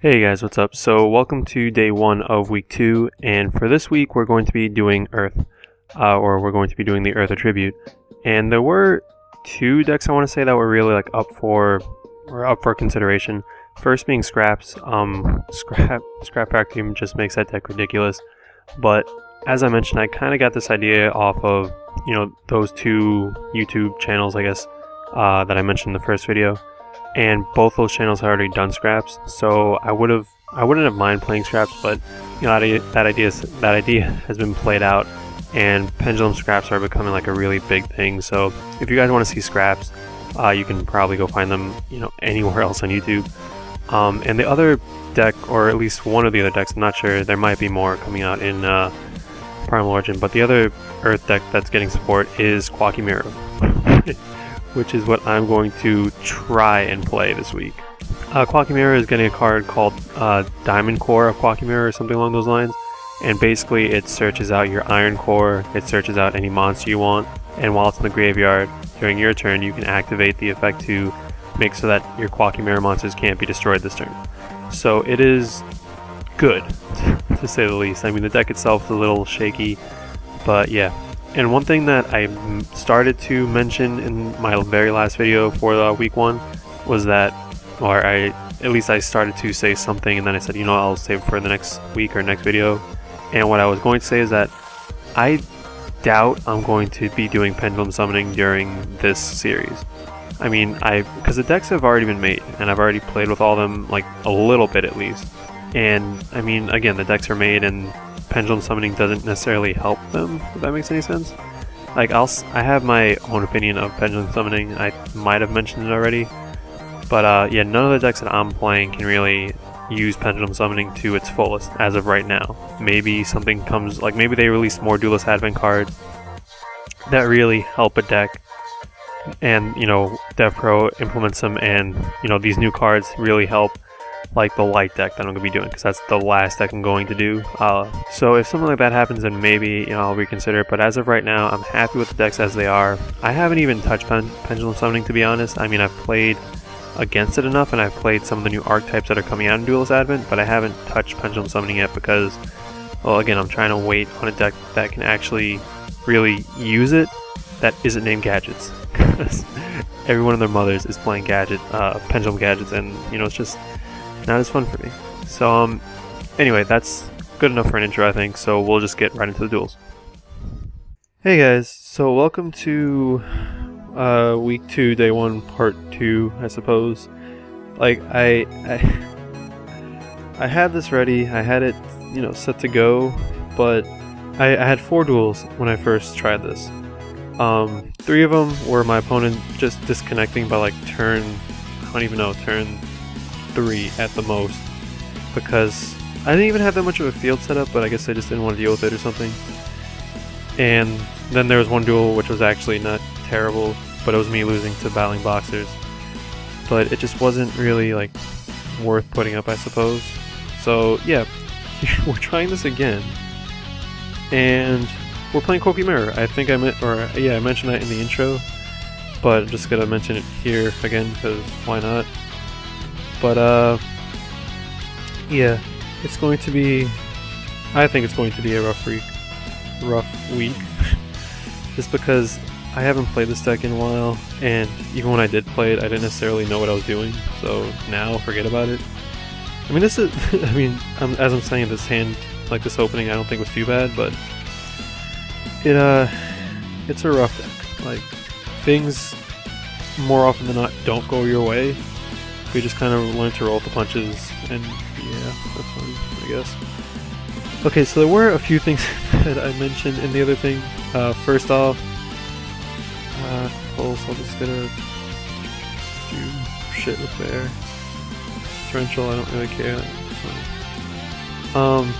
Hey guys, what's up? So welcome to day 1 of week 2, and for this week we're going to be doing Earth, or we're going to be doing the Earth Attribute. And there were two decks I want to say that were really up for consideration. First being Scraps. Scrap Vacuum just makes that deck ridiculous. But as I mentioned, I kind of got this idea off of those two YouTube channels, I guess, that I mentioned in the first video. And both those channels had already done Scraps, so I wouldn't have mind playing Scraps, but that idea has been played out, and Pendulum Scraps are becoming a really big thing. So if you guys want to see Scraps, you can probably go find them anywhere else on YouTube. And the other deck, or at least one of the other decks, I'm not sure, there might be more coming out in Primal Origin, but the other Earth deck that's getting support is Quacky Mirror. Which is what I'm going to try and play this week. Quacky Mirror is getting a card called Diamond Core of Quacky Mirror or something along those lines, and basically it searches out your Iron Core, it searches out any monster you want, and while it's in the graveyard, during your turn you can activate the effect to make so that your Quacky Mirror monsters can't be destroyed this turn. So it is good, to say the least. I mean, the deck itself is a little shaky, but yeah. And one thing that I started to mention in my very last video for week 1 was that, or at least I started to say something and then I said, I'll save it for the next week or next video. And what I was going to say is that I doubt I'm going to be doing Pendulum Summoning during this series. I mean, because the decks have already been made and I've already played with all of them, a little bit at least. And I mean, again, the decks are made and Pendulum Summoning doesn't necessarily help them, if that makes any sense. I have my own opinion of Pendulum Summoning. I might have mentioned it already, but yeah, none of the decks that I'm playing can really use Pendulum Summoning to its fullest as of right now. Maybe something comes, maybe they release more Duelist Advent cards that really help a deck, and Dev Pro implements them, and these new cards really help, like the light deck that I'm going to be doing, because that's the last deck I'm going to do. So if something like that happens, then maybe I'll reconsider it, but as of right now I'm happy with the decks as they are. I haven't even touched Pendulum Summoning, to be honest. I mean, I've played against it enough, and I've played some of the new archetypes that are coming out in Duelist Advent, but I haven't touched Pendulum Summoning yet because, well, again, I'm trying to wait on a deck that can actually really use it that isn't named Gadgets, because everyone and their mothers is playing Pendulum Gadgets, and it's just not as fun for me. So anyway, that's good enough for an intro, I think, so we'll just get right into the duels. Hey guys, so welcome to week 2, day 1, part 2, I suppose. I had this ready, I had it set to go, but I had 4 duels when I first tried this. 3 of them were my opponent just disconnecting by turn, I don't even know, turn 3 at the most, because I didn't even have that much of a field set up, but I guess I just didn't want to deal with it or something. And then there was one duel which was actually not terrible, but it was me losing to Battling Boxers, but it just wasn't really worth putting up, I suppose. So yeah, we're trying this again, and we're playing Quacky Mirror. I think I mentioned that in the intro, but I'm just gonna mention it here again because why not. But yeah, it's going to be, I think it's going to be a rough week, just because I haven't played this deck in a while, and even when I did play it, I didn't necessarily know what I was doing, so now forget about it. I mean, this is, as I'm saying, this hand, this opening, I don't think was too bad, but it's a rough deck. Things more often than not don't go your way. We just kind of learn to roll with the punches, and yeah, that's fine, I guess. Okay, so there were a few things that I mentioned in the other thing. First off, pulse, I'll just gonna do shit with there. Torrential, I don't really care, that's fine.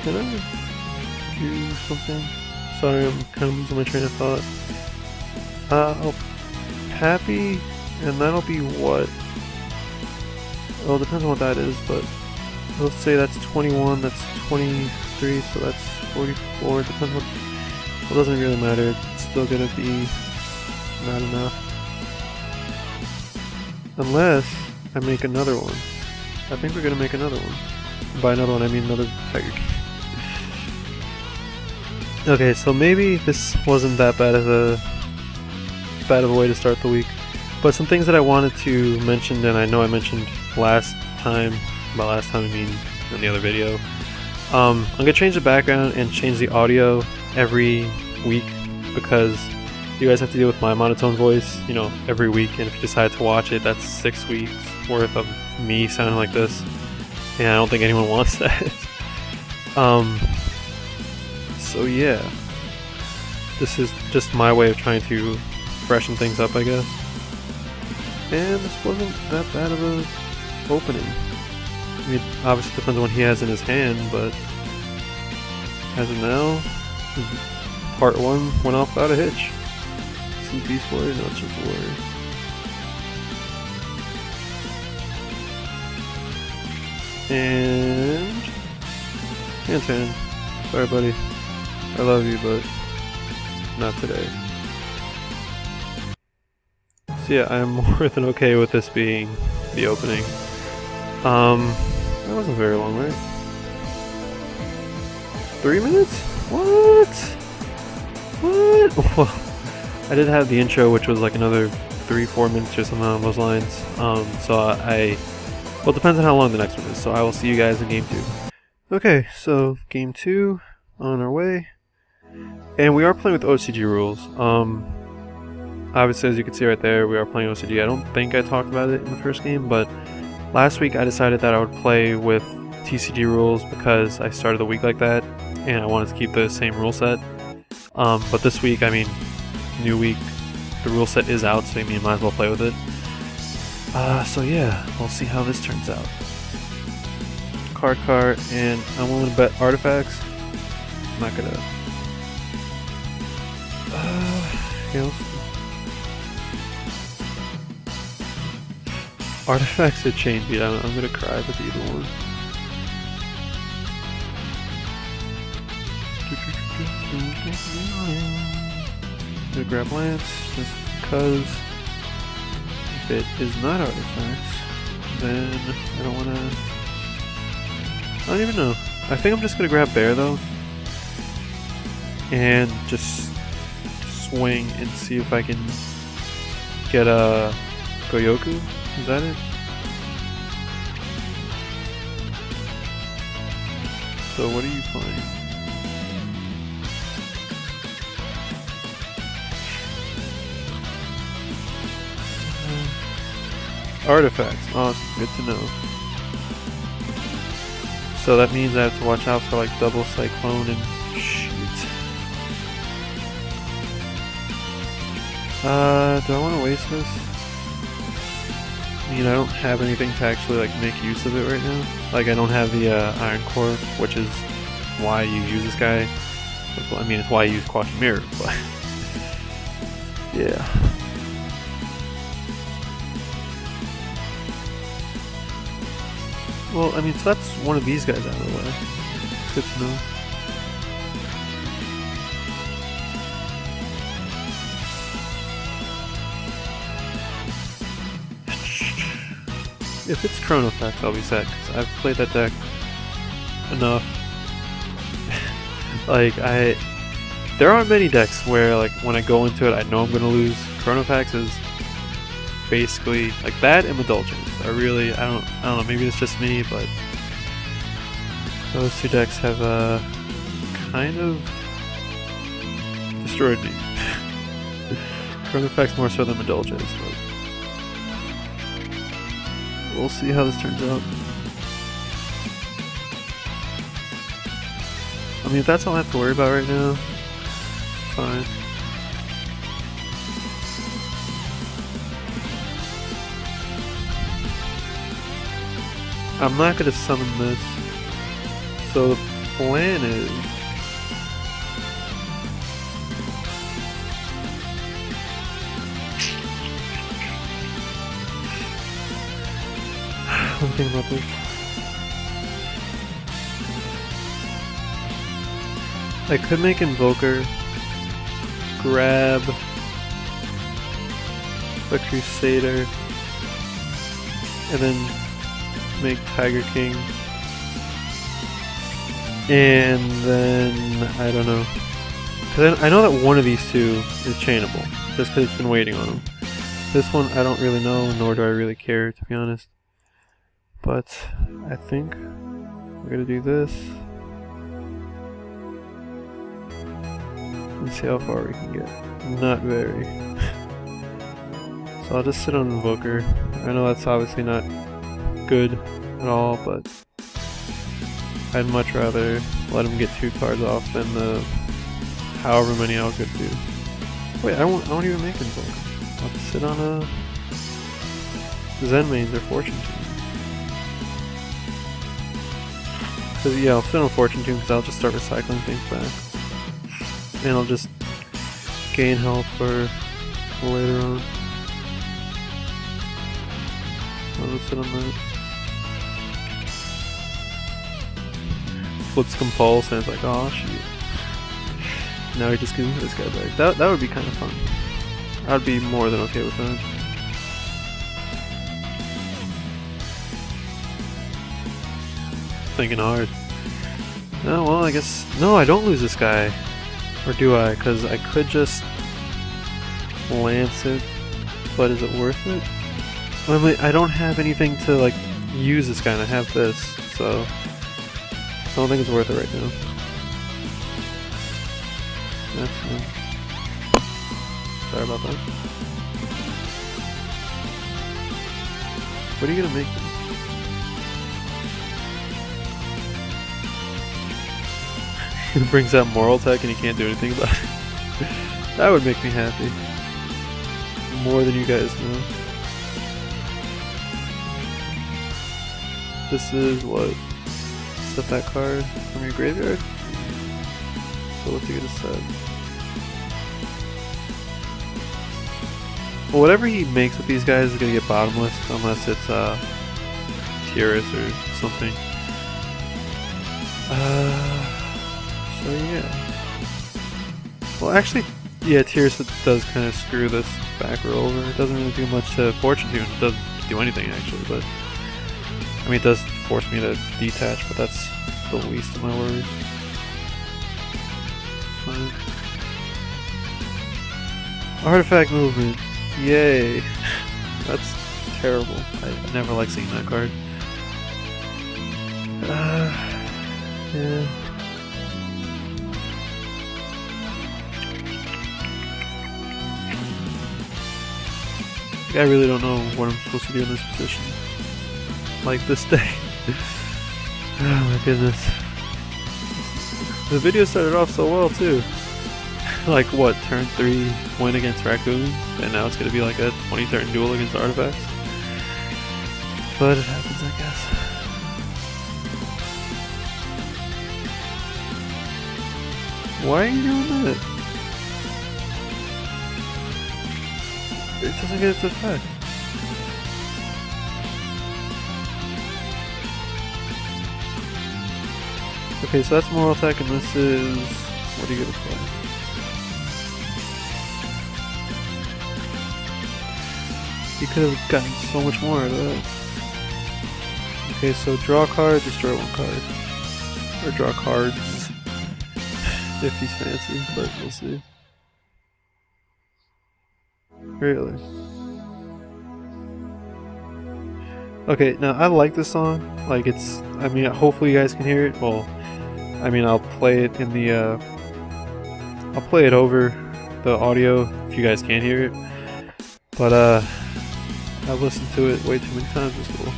Can I do something? Sorry, I'm kind of losing my train of thought. I'll Happy, and that'll be what? Well, it depends on what that is, but let's say that's 21, that's 23, so that's 44, it depends what, well, it doesn't really matter, it's still gonna be not enough. Unless I make another one. I think we're gonna make another one. By another one, I mean another tiger king. Okay, so maybe this wasn't that bad of a way to start the week, but some things that I wanted to mention, and I know I mentioned last time. By last time I mean in the other video. I'm gonna change the background and change the audio every week because you guys have to deal with my monotone voice, you know, every week, and if you decide to watch it, that's 6 weeks worth of me sounding like this, and I don't think anyone wants that. So yeah, this is just my way of trying to freshen things up, I guess. And this wasn't that bad of a opening. I mean, obviously it depends on what he has in his hand, but as of now, part 1 went off without a hitch. This is Beast Warrior? No, it's just Warrior. And... Anton. Sorry, buddy. I love you, but not today. So yeah, I'm more than okay with this being the opening. That wasn't very long, right? 3 minutes? What? What? Well, I did have the intro, which was like another 3-4 minutes or something along those lines. Well, it depends on how long the next one is, so I will see you guys in game 2. Okay, so game 2, on our way. And we are playing with OCG rules. Obviously, as you can see right there, we are playing OCG. I don't think I talked about it in the first game, but last week I decided that I would play with TCG rules because I started the week like that, and I wanted to keep the same rule set. But this week, I mean, new week, the rule set is out, so you might as well play with it. So yeah, we'll see how this turns out. Card, and I'm willing to bet artifacts. I'm not gonna... yeah, artifacts or chain beat, I'm gonna cry with either one. I'm gonna grab Lance, just because if it is not artifacts, then I don't wanna... I don't even know. I think I'm just gonna grab Bear though, and just swing and see if I can get a Goyoku. Is that it? So what are you playing? Artifacts. Awesome. Good to know. So that means I have to watch out for like double Cyclone and shit. Do I want to waste this? I mean, I don't have anything to actually like make use of it right now. Like I don't have the Iron Core, which is why you use this guy. I mean, it's why you use Quash Mirror, but yeah. Well, I mean, so that's one of these guys out of the way. It's good to know. If it's Chronofax, I'll be sad, because I've played that deck enough. Like, there aren't many decks where, like, when I go into it, I know I'm gonna lose. Chronofax is basically, like, that and Indulgence. I don't know, maybe it's just me, but those two decks have, kind of destroyed me. Chronofax more so than Indulgence, but we'll see how this turns out. I mean, if that's all I have to worry about right now, fine. I'm not gonna summon this, so the plan is... I'm thinking about this. I could make Invoker, grab the Crusader, and then make Tiger King, and then I don't know, because I know that one of these two is chainable, just because it's been waiting on them. This one I don't really know, nor do I really care, to be honest. But I think we're gonna do this and see how far we can get. Not very. So I'll just sit on Invoker. I know that's obviously not good at all, but I'd much rather let him get 2 cards off than the however many I was gonna do. Wait, I won't even make Invoker. I'll just sit on a Zen Mains or Fortune Tomb. Cause yeah, I'll sit on Fortune Tomb because I'll just start recycling things back. And I'll just gain health for later on. I'll just sit on that. Flips Compulse and it's like, oh shit. Now he just gives me this guy back. That would be kind of fun. I'd be more than okay with that. Thinking hard. Oh well, I guess no, I don't lose this guy. Or do I? Because I could just lance it, but is it worth it? I mean, I don't have anything to like use this guy, and I have this, so I don't think it's worth it right now. That's fine. Sorry about that. What are you gonna make? It brings out Moral Tech and you can't do anything about it. That would make me happy. More than you guys know. This is what? Set that card from your graveyard? So what's he gonna set? Well, whatever he makes with these guys is gonna get bottomless unless it's Tiras or something. So yeah. Well, actually, yeah, Tiras does kind of screw this back row over. It doesn't really do much to Fortune Tomb. It doesn't do anything actually, but I mean, it does force me to detach, but that's the least of my worries. Fine. Artifact movement. Yay. That's terrible. I never like seeing that card. Yeah. I really don't know what I'm supposed to do in this position. Like this day. Oh my goodness. The video started off so well too. Like what, turn 3 win against Raccoons, and now it's gonna be like a 20 turn duel against Artifacts. But it happens, I guess. Why are you doing that? It doesn't get its effect. Okay, so that's Moral Attack, and this is... what are you gonna play? You could have gotten so much more out of that. Okay, so draw a card, destroy 1 card. Or draw cards. If he's fancy, but we'll see. Really? Okay, now I like this song. Like it's, I mean, hopefully you guys can hear it. Well, I mean, I'll play it in the, I'll play it over the audio if you guys can't hear it. But, I've listened to it way too many times this school.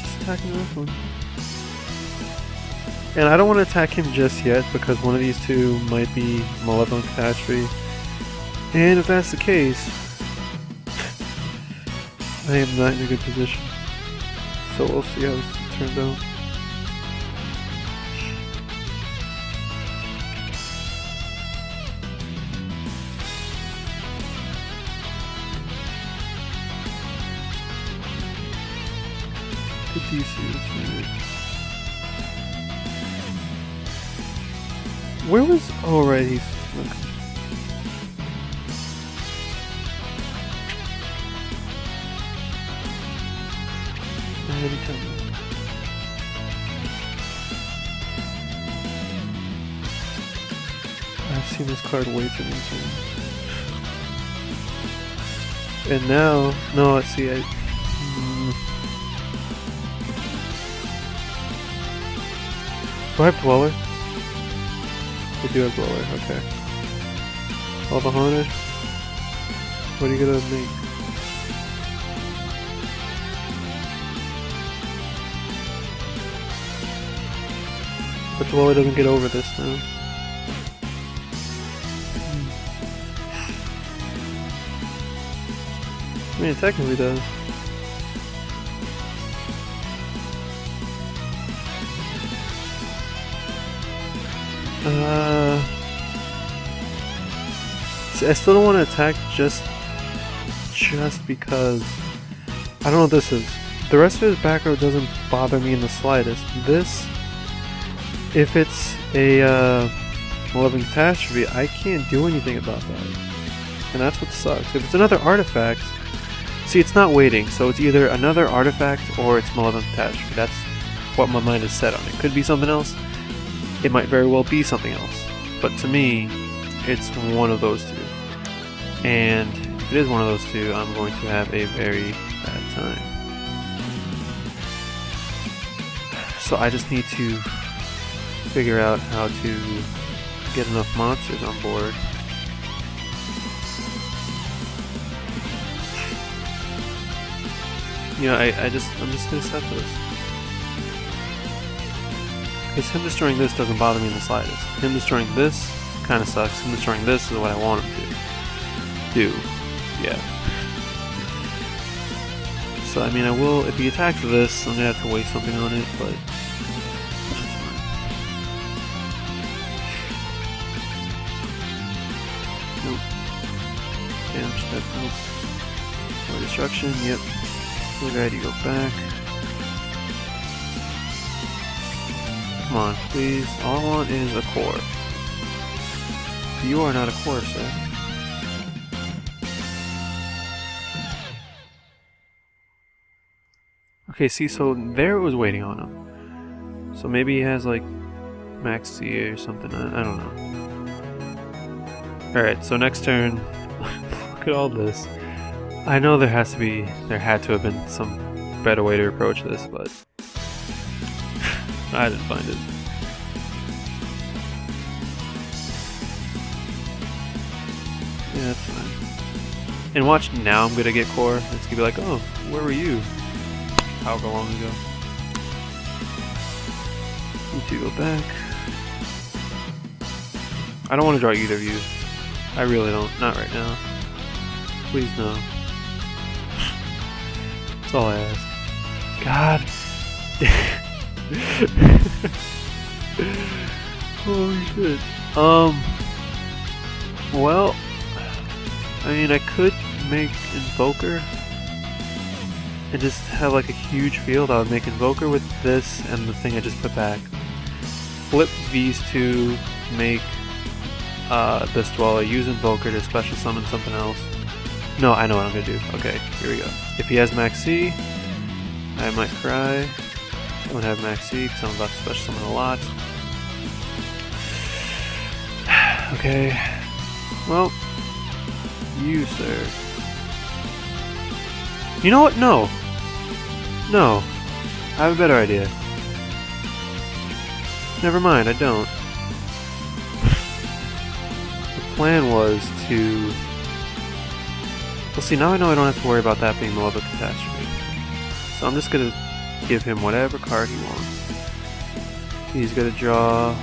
Just attacking this one. And I don't want to attack him just yet because one of these two might be Malevolent Catastrophe. And if that's the case, I am not in a good position. So we'll see how this turns out. Good DC, that's weird. Where was... oh right, he's... okay. Anytime. I've seen this card way too many times. And now, no, let's see, I do I have Dweller? I do have Dweller, okay. Lava Haunted? What are you gonna make? But Dweller doesn't get over this now. I mean, it technically does. See, I still don't want to attack just because I don't know what this is. The rest of his back row doesn't bother me in the slightest. This, if it's a Malevolent Catastrophe, I can't do anything about that. And that's what sucks. If it's another artifact, see, it's not waiting, so it's either another artifact or it's Malevolent Catastrophe. That's what my mind is set on. It could be something else. It might very well be something else. But to me, it's one of those two. And if it is one of those two, I'm going to have a very bad time. So I just need to figure out how to get enough monsters on board. You know, I'm just gonna set this. Because him destroying this doesn't bother me in the slightest. Him destroying this kind of sucks. Him destroying this is what I want him to do. Yeah. So, I mean, I will, if he attacks this, I'm gonna have to waste something on it, but it's fine. Nope. Damage step, nope. More destruction, yep. We're ready to go back. Come on, please. All I want is a core. You are not a core, sir. Okay, see, so there it was waiting on him. So maybe he has like max CA or something. I don't know. Alright, so next turn. Look at all this. I know there had to have been some better way to approach this, but I didn't find it. Yeah, that's fine. And watch, now I'm gonna get core. It's gonna be like, oh, where were you? However long ago. Need to go back. I don't want to draw either of you. I really don't. Not right now. Please no. That's all I ask. God. Holy shit. Well, I mean, I could make Invoker and just have like a huge field. I would make Invoker with this and the thing I just put back. Flip these two, make this Dweller, use Invoker to special summon something else. No, I know what I'm gonna do. Okay, here we go. If he has max C, I might cry. I don't have max C because I'm about to special summon a lot. Okay. Well, you, sir. You know what? No. No. I have a better idea. Never mind, I don't. The plan was to... Well, see, now I know I don't have to worry about that being Malevolent Catastrophe. So I'm just gonna give him whatever card he wants. He's gonna draw...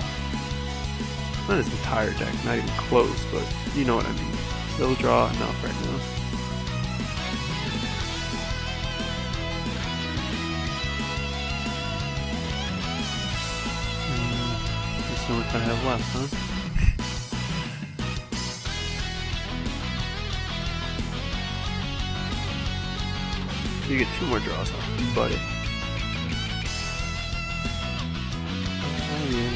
Not his entire deck, not even close, but you know what I mean. He'll draw enough right now. This is the only card I have left, huh? You get 2 more draws off you, buddy. Oh yeah.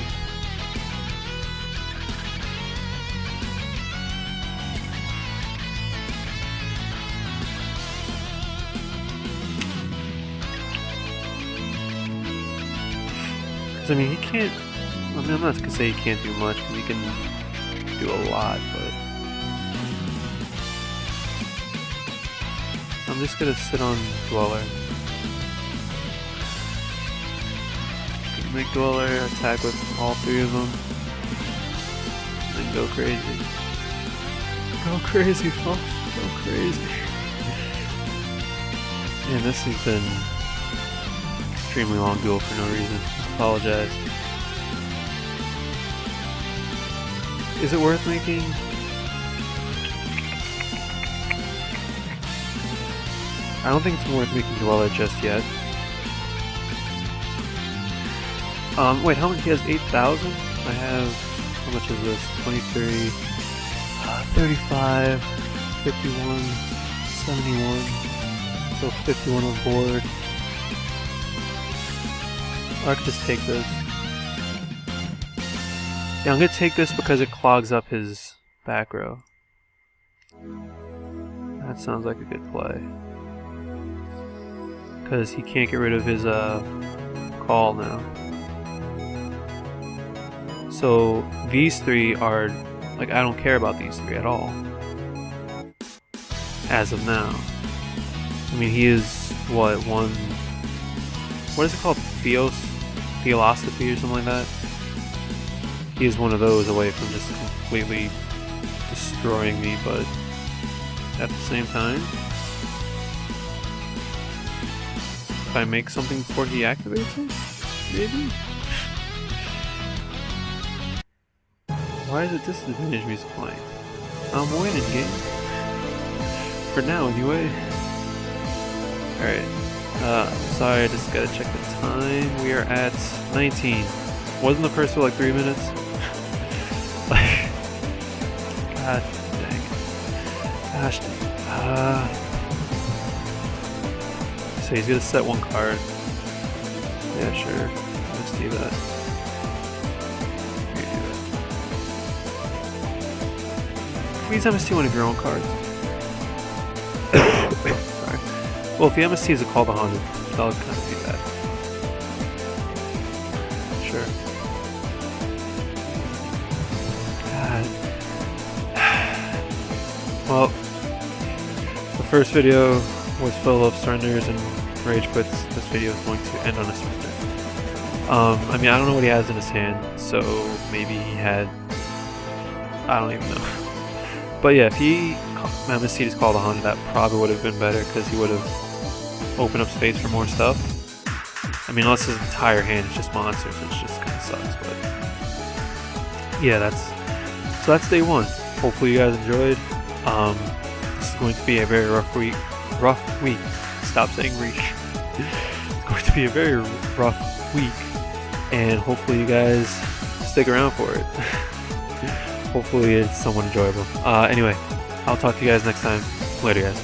Because, I mean, he can't... I mean, I'm not going to say he can't do much, because he can do a lot, but... I'm just going to sit on Dweller. Make Dweller attack with all three of them. And then go crazy. Go crazy, folks. Go crazy. Man, this has been an extremely long duel for no reason. Apologize. Is it worth making? I don't think it's worth making Dweller just yet. Wait, how much? He has 8,000? I have, how much is this? 23, 35, 51, 71, so 51 on board. Or I could just take this. Yeah, I'm gonna take this because it clogs up his back row. That sounds like a good play. Because he can't get rid of his call now. So these three are, like, I don't care about these three at all. As of now. I mean, he is, what is it called? Theosophy or something like that? He is one of those away from just completely destroying me, but at the same time, if I make something before he activates it, maybe? Why does it disadvantage me playing? I'm winning, game. For now, anyway. Alright. Sorry, I just gotta check the time. We are at 19. Wasn't the first for like 3 minutes? Like, god dang. Gosh dang. So he's gonna set one card. Yeah, sure. Let's do that. Please MST one of your own cards. Sorry. Well, if the MST is a Call the Haunted, that'll kind of do that. Sure. God. Well, the first video was full of surrenders and rage quits. This video is going to end on a surrender. I mean, I don't know what he has in his hand, so maybe he had... I don't even know. But yeah, if he MST'd his Call the Haunted, that probably would have been better, because he would have opened up space for more stuff. I mean, unless his entire hand is just monsters, which just kind of sucks, but... Yeah, that's day one. Hopefully you guys enjoyed. This is going to be a very rough week. Stop saying reach. It's going to be a very rough week, and hopefully you guys stick around for it. Hopefully it's somewhat enjoyable. Anyway, I'll talk to you guys next time. Later, guys.